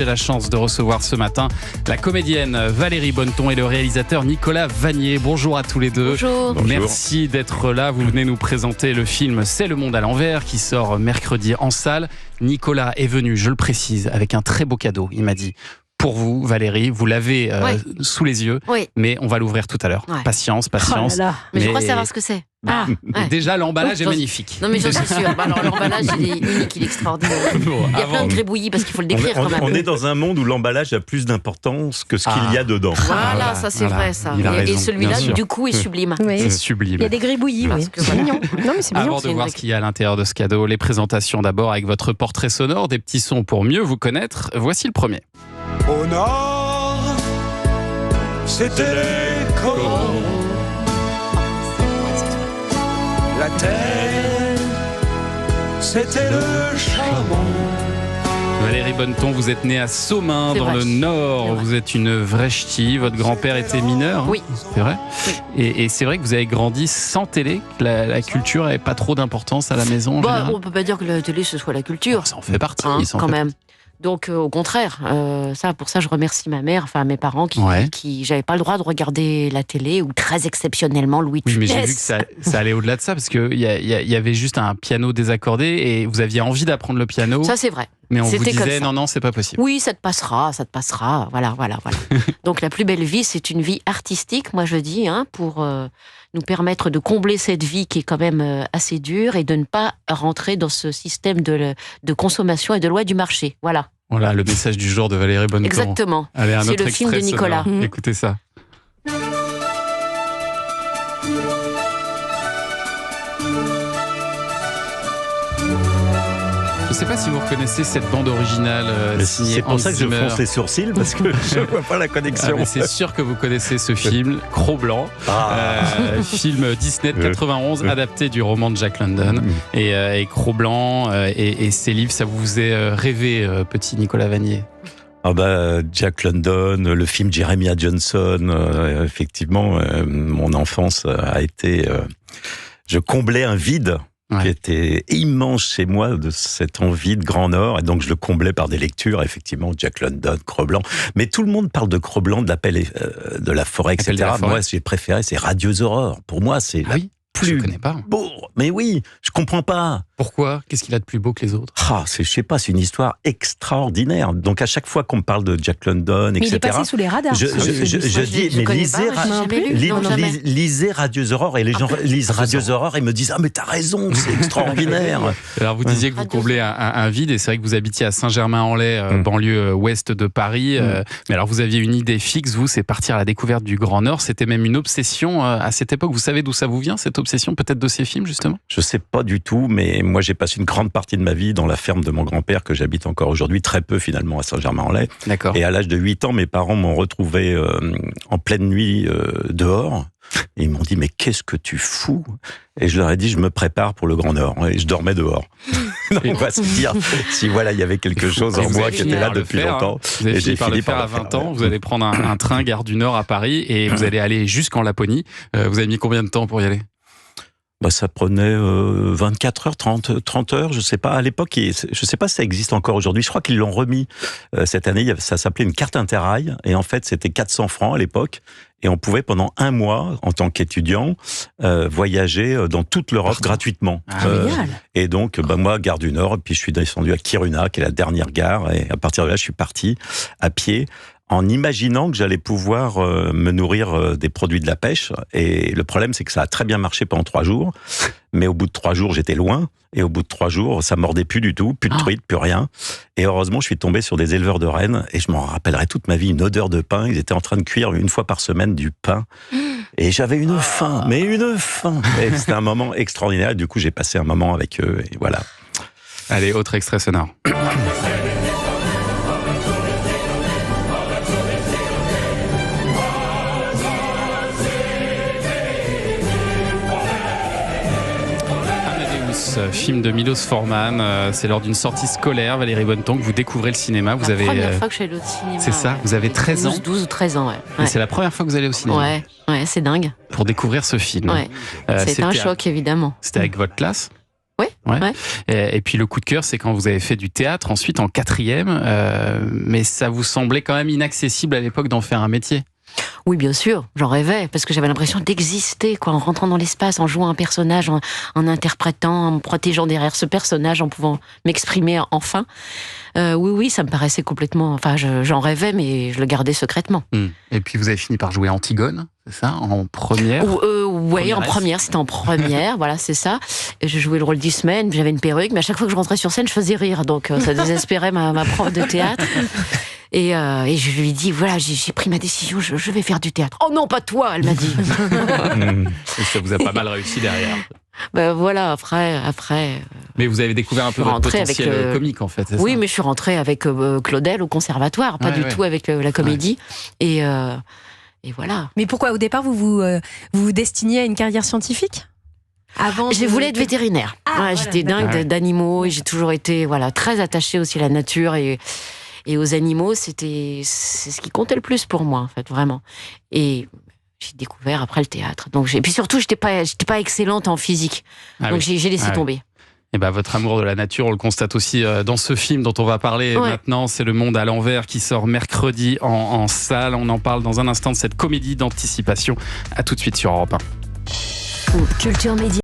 J'ai la chance de recevoir ce matin la comédienne Valérie Bonneton et le réalisateur Nicolas Vanier. Bonjour à tous les deux. Bonjour. Merci d'être là. Vous venez nous présenter le film C'est le monde à l'envers qui sort mercredi en salle. Nicolas est venu, je le précise, avec un très beau cadeau. Il m'a dit, pour vous Valérie, vous l'avez sous les yeux, mais on va l'ouvrir tout à l'heure. Ouais. Patience. Oh là là. Mais je crois savoir ce que c'est. Déjà, l'emballage est magnifique. Non mais j'en suis sûre. Alors l'emballage il est unique, il est extraordinaire. Il y a plein de gribouillis parce qu'il faut le décrire quand même. On est dans un monde où l'emballage a plus d'importance que ce qu'il y a dedans. Voilà, ça c'est vrai ça. Et celui-là du coup est sublime. C'est sublime. Il y a des gribouillis, c'est mignon. Non mais c'est mignon. Avant de voir ce qu'il y a à l'intérieur de ce cadeau, les présentations d'abord avec votre portrait sonore, des petits sons pour mieux vous connaître. Voici le premier. Au nord, c'était les corps. La terre, c'était le charbon. Valérie Bonneton, vous êtes née à Somain, dans le Nord. Vous êtes une vraie ch'ti. Votre grand-père était mineur. Oui. C'est vrai. Et c'est vrai que vous avez grandi sans télé. La culture n'avait pas trop d'importance à la maison. On ne peut pas dire que la télé ce soit la culture. Ça en fait partie. Quand même. Donc au contraire, pour ça je remercie ma mère, enfin mes parents qui j'avais pas le droit de regarder la télé ou très exceptionnellement Louis de Funès. Funès. Mais j'ai vu que ça allait au-delà de ça parce qu'il y avait juste un piano désaccordé et vous aviez envie d'apprendre le piano. Ça c'est vrai. Mais on vous disait non, c'est pas possible. Oui, ça te passera, voilà. Donc la plus belle vie, c'est une vie artistique, moi je dis, pour nous permettre de combler cette vie qui est quand même assez dure et de ne pas rentrer dans ce système de consommation et de loi du marché. Voilà. Voilà le message du jour de Valérie Bonneton. Exactement. Allez, c'est le film de Nicolas. Écoutez ça. Je ne sais pas si vous reconnaissez cette bande originale signée C'est pour ça que je fronce les sourcils, parce que je ne vois pas la connexion. C'est sûr que vous connaissez ce film, Cro-Blanc, film Disney de 91, adapté du roman de Jack London. Et Cro-Blanc et ses livres, ça vous faisait rêver, petit Nicolas Vanier? Jack London, le film Jeremiah Johnson, effectivement, mon enfance a été... je comblais un vide qui était immense chez moi, de cette envie de Grand Nord, et donc je le comblais par des lectures, effectivement, Jack London, Cro-Blanc. Mais tout le monde parle de Cro-Blanc, de l'appel de la forêt, etc. Moi, ce que j'ai préféré, c'est Radieuse Aurore. Pour moi, c'est plus beau. Mais oui, je comprends pas. Pourquoi? Qu'est-ce qu'il a de plus beau que les autres? Je sais pas, c'est une histoire extraordinaire. Donc à chaque fois qu'on me parle de Jack London, etc. Mais il est passé sous les radars. Je dis, mais lisez Radieuse Aurore, et les gens lisent Radieuse Aurore et me disent mais t'as raison, c'est extraordinaire. Alors vous disiez que vous comblez un vide, et c'est vrai que vous habitiez à Saint-Germain-en-Laye, banlieue ouest de Paris. Mais alors vous aviez une idée fixe, vous, c'est partir à la découverte du Grand Nord. C'était même une obsession à cette époque. Vous savez d'où ça vous vient, cette obsession, peut-être de ces films, justement? Je sais pas du tout, mais moi j'ai passé une grande partie de ma vie dans la ferme de mon grand-père, que j'habite encore aujourd'hui, très peu finalement à Saint-Germain-en-Laye. D'accord. Et à l'âge de 8 ans, mes parents m'ont retrouvé en pleine nuit dehors. Et ils m'ont dit, mais qu'est-ce que tu fous? Et je leur ai dit, je me prépare pour le Grand Nord. Et je dormais dehors. Donc, on va se dire, si voilà, il y avait quelque chose en moi qui était là depuis longtemps. Vous avez fini par le faire à 20 ans. Vous allez prendre un train gare du Nord à Paris et vous allez aller jusqu'en Laponie. Vous avez mis combien de temps pour y aller? Ça prenait 24 heures, 30 heures, je sais pas. À l'époque, je sais pas si ça existe encore aujourd'hui. Je crois qu'ils l'ont remis cette année. Ça s'appelait une carte Interrail. Et en fait, c'était 400 francs à l'époque. Et on pouvait, pendant un mois, en tant qu'étudiant, voyager dans toute l'Europe gratuitement. Et donc, moi, gare du Nord, et puis je suis descendu à Kiruna, qui est la dernière gare. Et à partir de là, je suis parti à pied, en imaginant que j'allais pouvoir me nourrir des produits de la pêche. Et le problème, c'est que ça a très bien marché pendant 3 jours. Mais au bout de 3 jours, j'étais loin. Et au bout de 3 jours, ça mordait plus du tout, plus de truites, plus rien. Et heureusement, je suis tombé sur des éleveurs de rennes. Et je m'en rappellerai toute ma vie, une odeur de pain. Ils étaient en train de cuire 1 fois par semaine du pain. Et j'avais une faim, mais une faim. Et c'était un moment extraordinaire. Et du coup, j'ai passé un moment avec eux. Et voilà. Allez, autre extrait sonore. Film de Milos Forman, c'est lors d'une sortie scolaire, Valérie Bonneton, que vous découvrez le cinéma. Vous avez, première fois que je suis allée au cinéma. C'est ça, vous avez 13 ans 12 ou 13 ans, Et c'est la première fois que vous allez au cinéma. Ouais, c'est dingue. Pour découvrir ce film. C'était un choc, évidemment. C'était avec votre classe? Oui. Ouais. Et puis le coup de cœur, c'est quand vous avez fait du théâtre, ensuite en 4e, mais ça vous semblait quand même inaccessible à l'époque d'en faire un métier. Oui, bien sûr, j'en rêvais, parce que j'avais l'impression d'exister, quoi, en rentrant dans l'espace, en jouant un personnage, en interprétant, en me protégeant derrière ce personnage, en pouvant m'exprimer enfin. Oui, ça me paraissait complètement... Enfin, j'en rêvais, mais je le gardais secrètement. Et puis vous avez fini par jouer Antigone, c'est ça, en première? Oui, en première, c'était en première, voilà, c'est ça. Et je jouais le rôle d'Ismène, j'avais une perruque, mais à chaque fois que je rentrais sur scène, je faisais rire, donc ça désespérait ma prof de théâtre. Et je lui dis, voilà, j'ai pris ma décision, je vais faire du théâtre. Oh non, pas toi, elle m'a dit. Et ça vous a pas mal réussi derrière. Ben voilà, après. Mais vous avez découvert un peu votre potentiel comique, en fait, c'est oui, ça? mais je suis rentrée avec Claudel au conservatoire, pas du tout avec la comédie. Et voilà. Mais pourquoi, au départ, vous destiniez à une carrière scientifique? Je voulais être vétérinaire. J'étais dingue d'animaux et j'ai toujours été très attachée aussi à la nature et aux animaux. C'est ce qui comptait le plus pour moi, en fait, vraiment. Et j'ai découvert après le théâtre. Et puis surtout, j'étais pas excellente en physique. Donc j'ai laissé tomber. Et votre amour de la nature, on le constate aussi dans ce film dont on va parler maintenant. C'est Le Monde à l'envers qui sort mercredi en salle. On en parle dans un instant de cette comédie d'anticipation. À tout de suite sur Europe 1. Culture Média.